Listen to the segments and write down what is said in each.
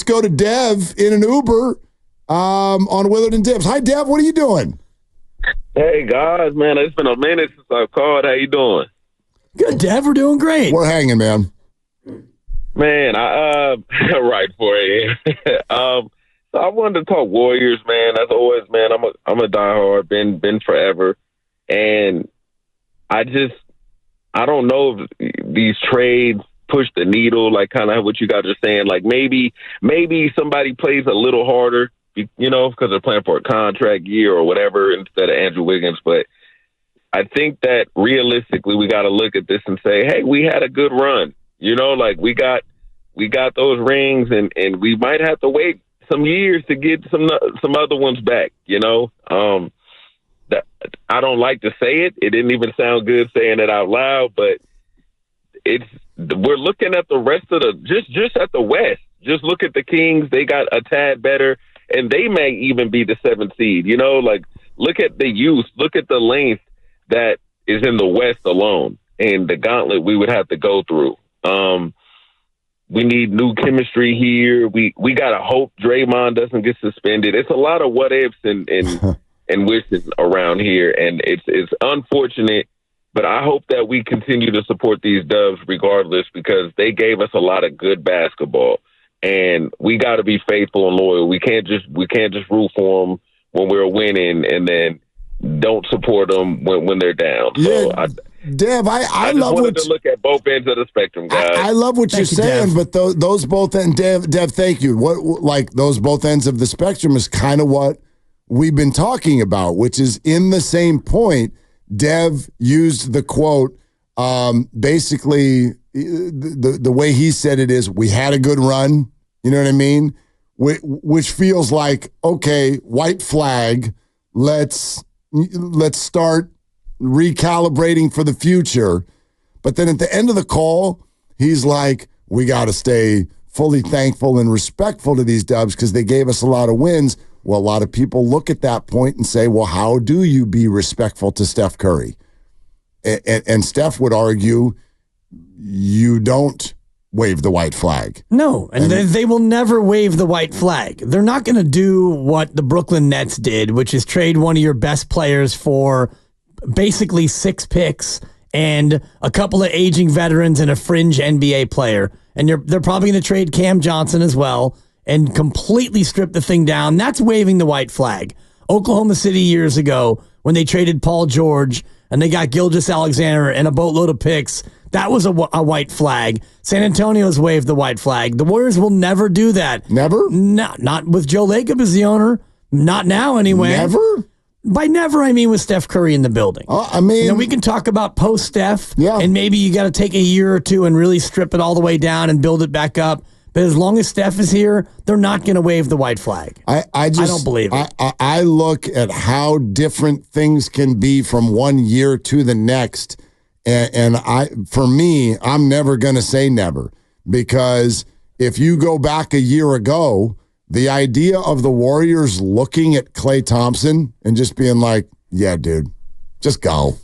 go to Dev in an Uber on Willard and Dibs. Hi, Dev. What are you doing? Hey, guys, man. It's been a minute since I've called. How you doing? Good, Dev. We're doing great. We're hanging, man. Man, right for it. So I wanted to talk Warriors, man. As always, man, I'm a diehard, been forever. And I don't know if these trades push the needle, like kind of what you guys are saying. Like maybe somebody plays a little harder, because they're playing for a contract year or whatever instead of Andrew Wiggins. But I think that realistically we got to look at this and say, hey, we had a good run. Like we got those rings, and we might have to wait some years to get some other ones back. I don't like to say it. It didn't even sound good saying it out loud, but we're looking at the rest of just at the West. Just look at the Kings. They got a tad better, and they may even be the 7th seed. Like look at the youth. Look at the length that is in the West alone, and the gauntlet we would have to go through. We need new chemistry here. We got to hope Draymond doesn't get suspended. It's a lot of what ifs and wishes around here, and it's unfortunate. But I hope that we continue to support these Dubs regardless, because they gave us a lot of good basketball, and we got to be faithful and loyal. We can't just root for them when we're winning and then don't support them when they're down. Yeah. So Dev, I just love wanted to look at both ends of the spectrum, guys. I love what you're saying, Dev. but those both ends, Dev, thank you. Like those both ends of the spectrum is kind of what we've been talking about, which is in the same point. Dev used the quote, basically the way he said it is, we had a good run. You know what I mean? Which feels like, okay, white flag. Let's start recalibrating for the future. But then at the end of the call, he's like, we got to stay fully thankful and respectful to these Dubs because they gave us a lot of wins. Well, a lot of people look at that point and say, well, how do you be respectful to Steph Curry? And Steph would argue you don't wave the white flag. No, and they will never wave the white flag. They're not going to do what the Brooklyn Nets did, which is trade one of your best players for basically 6 picks and a couple of aging veterans and a fringe NBA player. And they're probably going to trade Cam Johnson as well and completely strip the thing down. That's waving the white flag. Oklahoma City years ago, when they traded Paul George and they got Gilgeous-Alexander and a boatload of picks, that was a white flag. San Antonio's waved the white flag. The Warriors will never do that. Never? No, not with Joe Lacob as the owner. Not now, anyway. Never? By never, I mean with Steph Curry in the building. We can talk about post-Steph, and maybe you got to take a year or two and really strip it all the way down and build it back up. But as long as Steph is here, they're not going to wave the white flag. I don't believe it. I look at how different things can be from one year to the next, and for me, I'm never going to say never, because if you go back a year ago, the idea of the Warriors looking at Klay Thompson and just being like, yeah, dude, just go.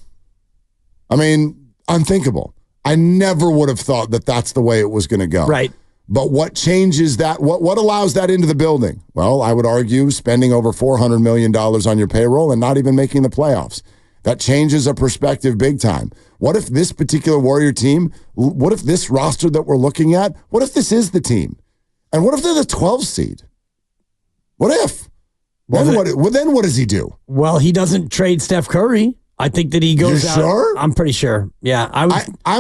I mean, unthinkable. I never would have thought that that's the way it was going to go. Right. But what changes that? What allows that into the building? Well, I would argue spending over $400 million on your payroll and not even making the playoffs. That changes a perspective big time. What if this particular Warrior team, what if this roster that we're looking at, what if this is the team? And what if they're the 12th seed? What if? Then what does he do? Well, he doesn't trade Steph Curry. I think that he goes out. Sure? I'm pretty sure. Yeah, I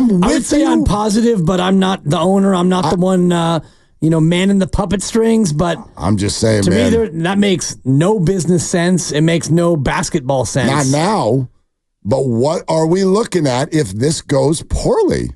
would say I'm positive, but I'm not the owner. I'm not the one, manning the puppet strings. But I'm just saying, to man, me, that makes no business sense. It makes no basketball sense. Not now. But what are we looking at if this goes poorly?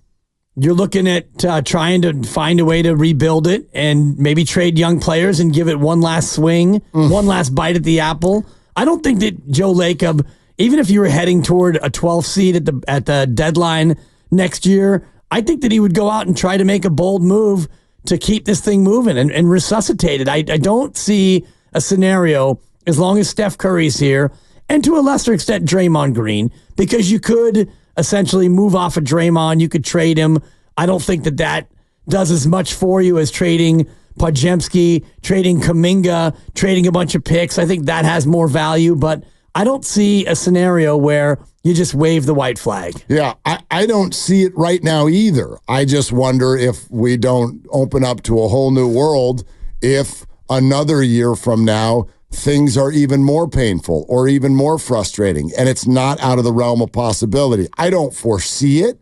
You're looking at trying to find a way to rebuild it and maybe trade young players and give it one last swing, one last bite at the apple. I don't think that Joe Lacob, even if you were heading toward a 12th seed at the deadline next year, I think that he would go out and try to make a bold move to keep this thing moving and resuscitate it. I don't see a scenario, as long as Steph Curry's here, and to a lesser extent Draymond Green, because you could essentially move off of Draymond. You could trade him. I don't think that does as much for you as trading Podziemski, trading Kuminga, trading a bunch of picks. I think that has more value, but I don't see a scenario where you just wave the white flag. Yeah, I don't see it right now either. I just wonder if we don't open up to a whole new world if another year from now things are even more painful or even more frustrating, and it's not out of the realm of possibility. I don't foresee it.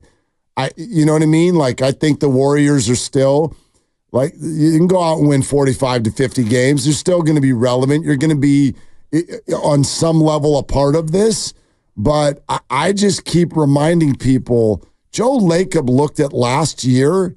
You know what I mean? Like, I think the Warriors are still, like, you can go out and win 45 to 50 games. They're still going to be relevant. You're going to be on some level a part of this. But I just keep reminding people, Joe Lacob looked at last year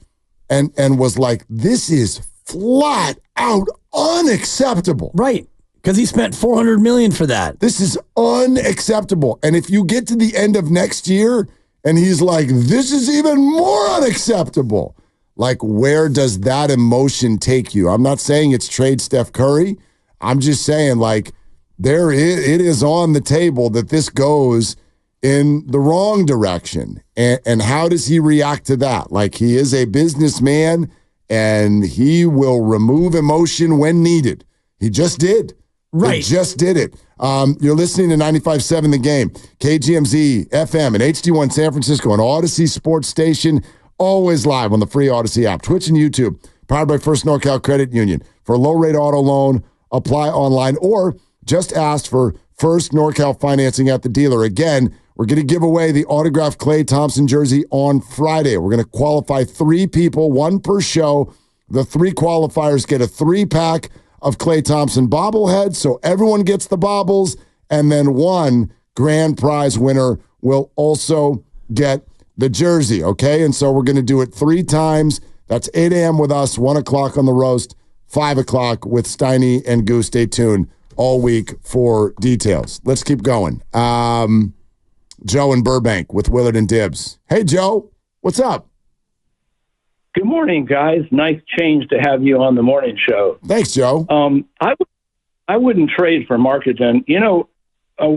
and was like, this is flat out unacceptable. Right. Because he spent $400 million for that. This is unacceptable. And if you get to the end of next year and he's like, this is even more unacceptable, like, where does that emotion take you? I'm not saying it's trade Steph Curry. I'm just saying, like, it is on the table that this goes in the wrong direction. And how does he react to that? Like, he is a businessman and he will remove emotion when needed. He just did. Right. He just did it. You're listening to 95.7 The Game, KGMZ, FM, and HD1 San Francisco, and Odyssey Sports Station, always live on the free Odyssey app, Twitch and YouTube, powered by First NorCal Credit Union. For a low-rate auto loan, apply online, or just ask for First NorCal financing at the dealer. Again, we're going to give away the autographed Klay Thompson jersey on Friday. We're going to qualify 3 people, 1 per show. The 3 qualifiers get a 3-pack of Klay Thompson bobbleheads, so everyone gets the bobbles, and then 1 grand prize winner will also get the jersey, okay? And so we're going to do it 3 times. That's 8 a.m. with us, 1 o'clock on the roast, 5 o'clock with Steiny and Goose. Stay tuned all week for details. Let's keep going. Joe in Burbank with Willard and Dibs. Hey, Joe, what's up? Good morning, guys. Nice change to have you on the morning show. Thanks, Joe. I wouldn't trade for Marketing. You know,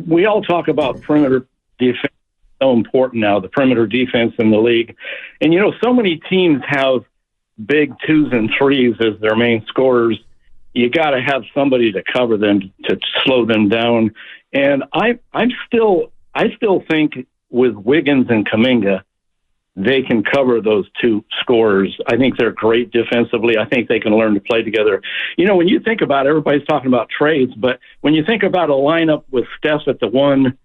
we all talk about perimeter defense. So important now, the perimeter defense in the league. And, you know, so many teams have big 2s and 3s as their main scorers. You got to have somebody to cover them, to slow them down. And I still think with Wiggins and Kuminga, they can cover those 2 scorers. I think they're great defensively. I think they can learn to play together. You know, when you think about it, everybody's talking about trades, but when you think about a lineup with Steph at the 1,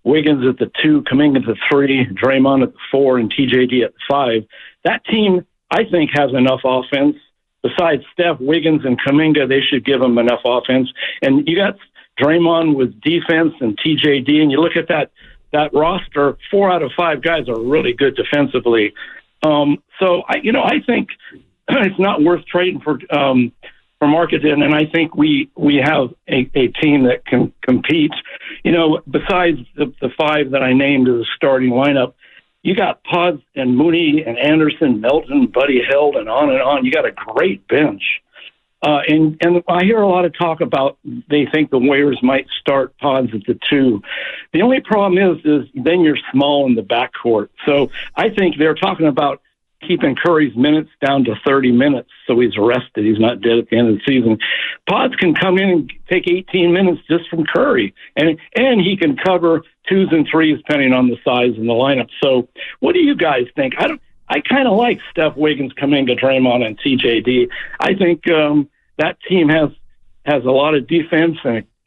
Wiggins at the 2, Kuminga at the 3, Draymond at the 4, and TJD at the 5, that team, I think, has enough offense. Besides Steph, Wiggins, and Kuminga, they should give them enough offense. And you got Draymond with defense and TJD, and you look at that roster, 4 out of 5 guys are really good defensively. So I think it's not worth trading for Marketing, and I think we have a team that can compete. You know, besides the 5 that I named as a starting lineup, you got Pods and Mooney and Anderson, Melton, Buddy Hield, and on and on. You got a great bench. And I hear a lot of talk about they think the Warriors might start Pods at the 2. The only problem is then you're small in the backcourt. So I think they're talking about keeping Curry's minutes down to 30 minutes so he's rested. He's not dead at the end of the season. Pods can come in and take 18 minutes just from Curry, and he can cover 2s and 3s depending on the size and the lineup. So what do you guys think? I kind of like Steph, Wiggins, Kuminga, Draymond, and TJD. I think that team has a lot of defense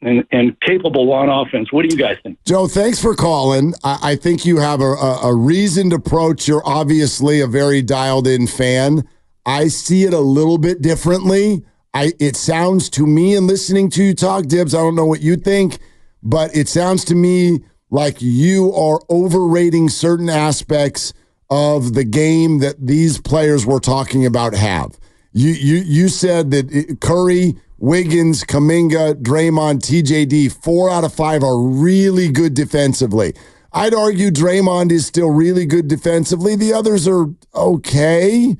and capable on offense. What do you guys think? Joe, thanks for calling. I think you have a reasoned approach. You're obviously a very dialed-in fan. I see it a little bit differently. It sounds to me, and listening to you talk, Dibs, I don't know what you think, but it sounds to me like you are overrating certain aspects of the game that these players we're talking about have. You said that Curry, Wiggins, Kuminga, Draymond, TJD, 4 out of 5 are really good defensively. I'd argue Draymond is still really good defensively. The others are okay.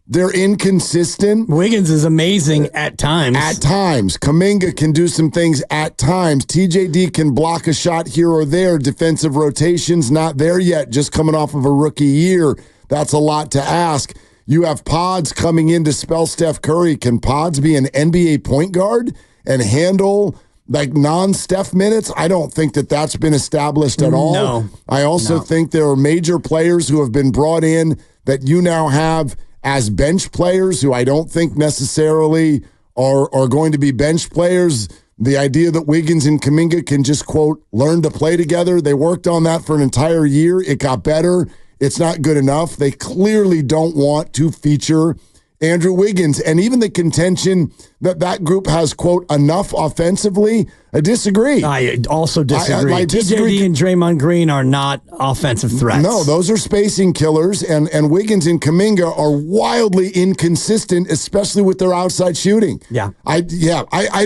They're inconsistent. Wiggins is amazing at times. At times. Kuminga can do some things at times. TJD can block a shot here or there. Defensive rotation's not there yet, just coming off of a rookie year. That's a lot to ask. You have Pods coming in to spell Steph Curry. Can Pods be an NBA point guard and handle like non-Steph minutes? I don't think that that's been established at all. No. I also think there are major players who have been brought in that you now have as bench players who I don't think necessarily are going to be bench players. The idea that Wiggins and Kuminga can just, quote, learn to play together. They worked on that for an entire year. It got better. It's not good enough. They clearly don't want to feature Andrew Wiggins. And even the contention that group has, quote, enough offensively, I disagree. I also disagree. I disagree. TJD and Draymond Green are not offensive threats. No, those are spacing killers, and Wiggins and Kuminga are wildly inconsistent, especially with their outside shooting. Yeah. I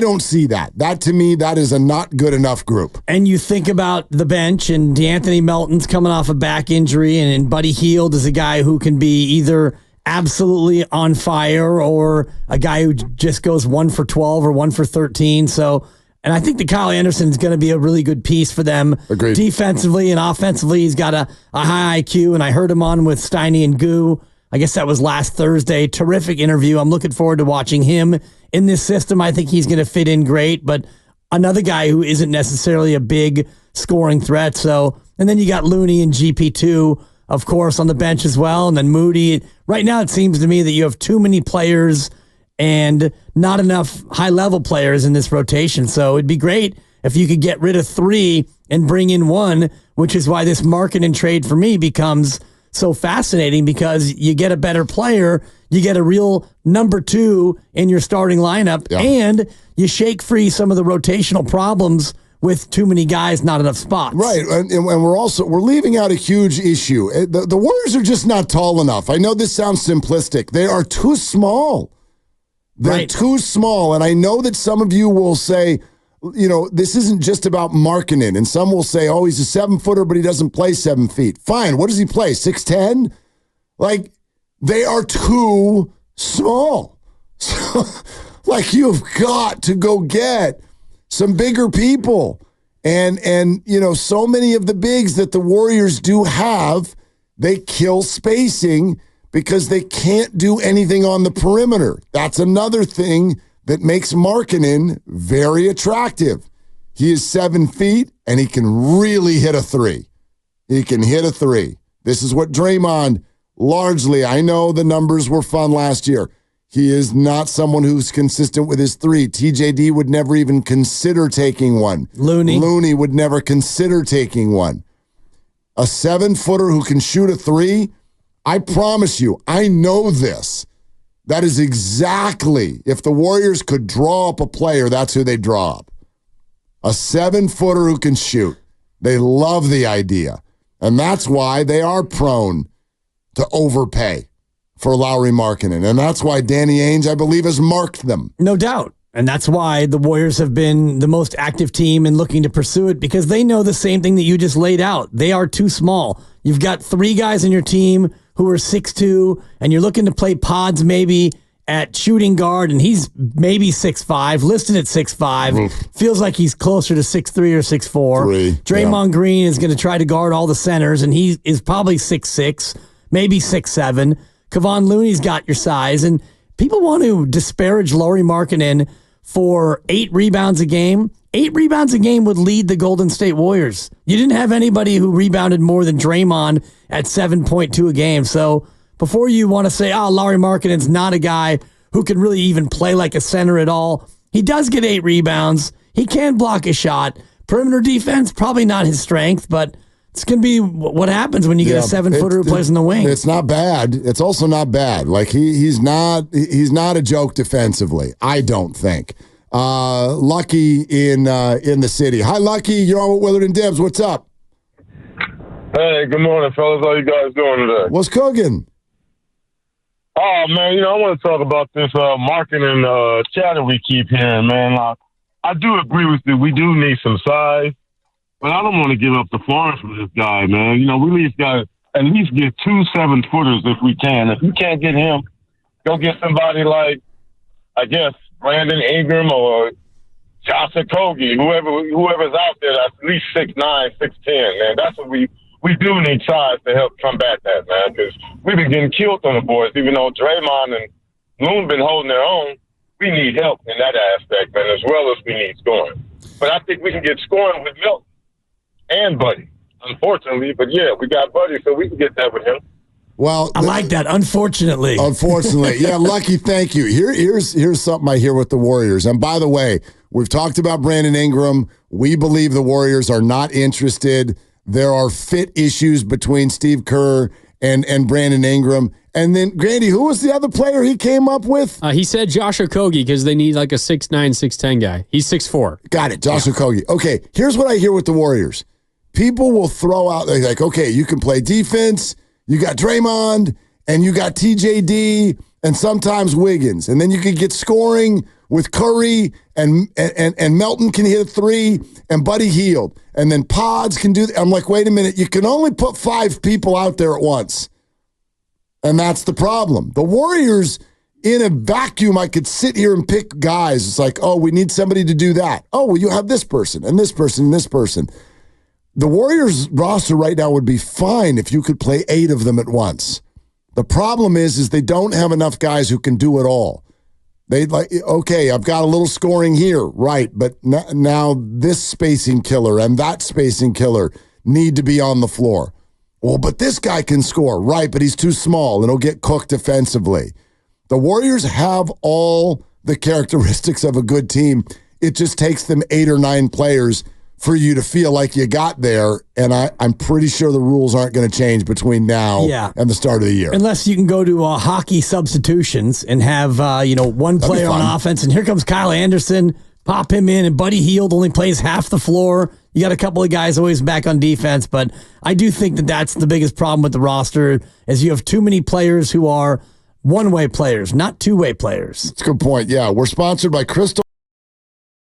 don't see that. That, to me, that is a not good enough group. And you think about the bench, and DeAnthony Melton's coming off a back injury, and Buddy Hield is a guy who can be either absolutely on fire or a guy who just goes 1 for 12 or 1 for 13. So, and I think that Kyle Anderson is going to be a really good piece for them. Agreed. Defensively and offensively. He's got a high IQ, and I heard him on with Steiny and Goo. I guess that was last Thursday. Terrific interview. I'm looking forward to watching him in this system. I think he's going to fit in great, but another guy who isn't necessarily a big scoring threat. So, and then you got Looney and GP2, of course, on the bench as well, and then Moody. Right now, it seems to me that you have too many players and not enough high-level players in this rotation. So it'd be great if you could get rid of 3 and bring in 1, which is why this market and trade for me becomes so fascinating, because you get a better player, you get a real number 2 in your starting lineup, and you shake free some of the rotational problems with too many guys, not enough spots. Right, and we're leaving out a huge issue. The Warriors are just not tall enough. I know this sounds simplistic. They are too small. They're too small, and I know that some of you will say, you know, this isn't just about Markkanen, and some will say, oh, he's a 7-footer, but he doesn't play 7 feet. Fine, what does he play, 6'10"? Like, they are too small. So, like, you've got to go get some bigger people. And you know, so many of the bigs that the Warriors do have, they kill spacing because they can't do anything on the perimeter. That's another thing that makes Markkanen very attractive. He is 7 feet, and he can really hit a 3. He can hit a 3. This is what Draymond largely, I know the numbers were fun last year. He is not someone who's consistent with his 3. TJD would never even consider taking one. Looney would never consider taking one. A 7-footer who can shoot a 3, I promise you, I know this. That is exactly, if the Warriors could draw up a player, that's who they draw up. A 7-footer who can shoot. They love the idea. And that's why they are prone to overpay for Lauri Markkanen. And that's why Danny Ainge, I believe, has marked them. No doubt. And that's why the Warriors have been the most active team in looking to pursue it, because they know the same thing that you just laid out. They are too small. You've got 3 guys in your team who are 6'2", and you're looking to play Pods maybe at shooting guard, and he's maybe 6'5", listed at 6'5". Feels like he's closer to 6'3" or 6'4". Draymond Green is going to try to guard all the centers, and he is probably 6'6", maybe 6'7". Kevon Looney's got your size, and people want to disparage Lauri Markkanen for 8 rebounds a game. 8 rebounds a game would lead the Golden State Warriors. You didn't have anybody who rebounded more than Draymond at 7.2 a game. So before you want to say, oh, Lauri Markkanen's not a guy who can really even play like a center at all, he does get 8 rebounds. He can block a shot. Perimeter defense, probably not his strength, but it's going to be what happens when you get a 7-footer who plays in the wing. It's not bad. It's also not bad. Like he's not a joke defensively, I don't think. Lucky in the city. Hi, Lucky. You're on with Willard and Dibs. What's up? Hey, good morning, fellas. How you guys doing today? What's cooking? Oh, man, you know, I want to talk about this marketing chatter we keep hearing, man. I do agree with you. We do need some size, but I don't want to give up the farm for this guy, man. You know, we need guys at least get 2 7-footers if we can. If we can't get him, go get somebody like, I guess, Brandon Ingram or Josh Okogie, whoever's out there that's at least 6'9", 6'10", man. That's what we we do need size to help combat that, man, because we've been getting killed on the boards. Even though Draymond and Loon been holding their own, we need help in that aspect, man, as well as we need scoring. But I think we can get scoring with Milton and Buddy, unfortunately. But, yeah, we got Buddy, so we can get that with him. Well, I like that, unfortunately. Unfortunately. Yeah, Lucky, thank you. Here's something I hear with the Warriors. And by the way, we've talked about Brandon Ingram. We believe the Warriors are not interested. There are fit issues between Steve Kerr and Brandon Ingram. And then, Grandy, who was the other player he came up with? He said Josh Okogie because they need like a 6'9", 6'10 guy. He's 6'4". Got it, Josh Okogie. Okay, here's what I hear with the Warriors. People will throw out, they're like, okay, you can play defense. You got Draymond, and you got TJD, and sometimes Wiggins. And then you can get scoring with Curry, and Melton can hit a three, and Buddy Hield. And then Pods can do that. I'm like, wait a minute, you can only put 5 people out there at once. And that's the problem. The Warriors, in a vacuum, I could sit here and pick guys. It's like, oh, we need somebody to do that. Oh, well, you have this person, and this person, and this person. The Warriors roster right now would be fine if you could play 8 of them at once. The problem is they don't have enough guys who can do it all. They like, okay, I've got a little scoring here, right, but now this spacing killer and that spacing killer need to be on the floor. Well, but this guy can score, right, but he's too small and he'll get cooked defensively. The Warriors have all the characteristics of a good team. It just takes them 8 or 9 players for you to feel like you got there, and I'm pretty sure the rules aren't going to change between now and the start of the year. Unless you can go to hockey substitutions and have one player on offense, and here comes Kyle Anderson, pop him in, and Buddy Hield only plays half the floor. You got a couple of guys always back on defense, but I do think that that's the biggest problem with the roster, is you have too many players who are one-way players, not two-way players. That's a good point. Yeah, we're sponsored by Crystal